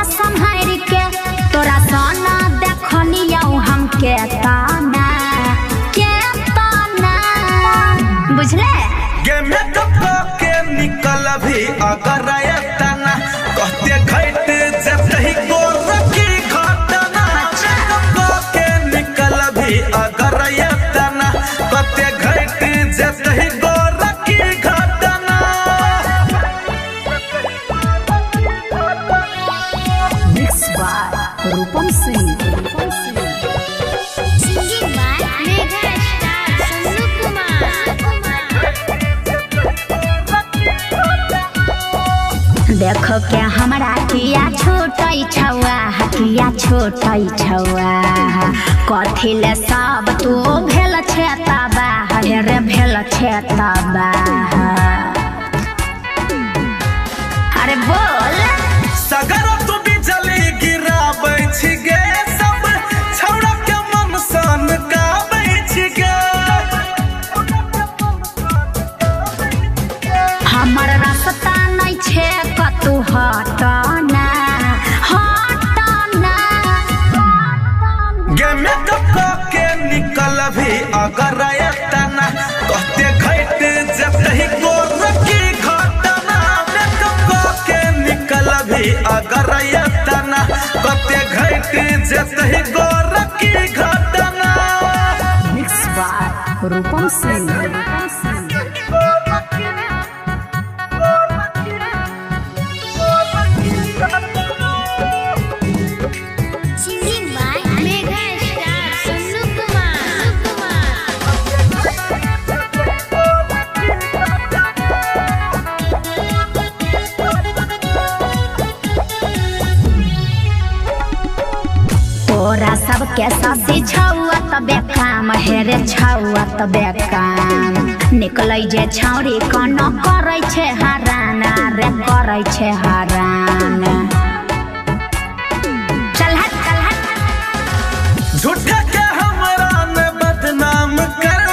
अपने संहार के तोरा सोना देखनिया हमके ताना बुझले गे मेकअप के निकल भी अगर तना कहते घट जतही गोरखी घटना मेकअप के निकल भी अगर तना कहते घट जतही गोरखी घटना मिक्स बाय रूपम सिंह देखो क्या हमरा किया छोटई छौआ किया छोटई छौआ कथी ले सब तू भेल छे तबा रे भेल छे तबा अरे बोल सगर तू बिजली गिराबै छी गे सब छौड़ा के मन सन गाबै छी गे हमर रास्ता नहीं छे कतू हटना हटना गे मेकअप के निकल भी अगर तना कहते घट जतही गोरखी घटना मेकअप के निकल भी अगर तना कहते घट जतही गोरखी घटना मिक्स बाय रूपम सिंह तोरा सबके सासी छौआ तबे काम हेरे छौआ तबे काम निकलै जे छौरी कनो करै छे हरान रे करै छे हरान चल हट झूठा के हमरा ने बदनाम कर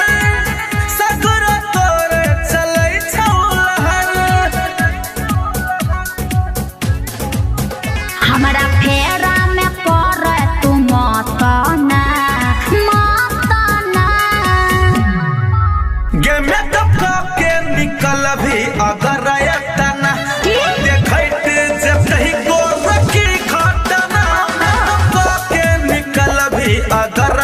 सगर तोरे चलै छौ लहर हमरा फेरा में पड़े तू मतना गे मेकअप के निकल भी अगर तना देखत जतही गोरखी घटना मेकअप के निकल भी अगर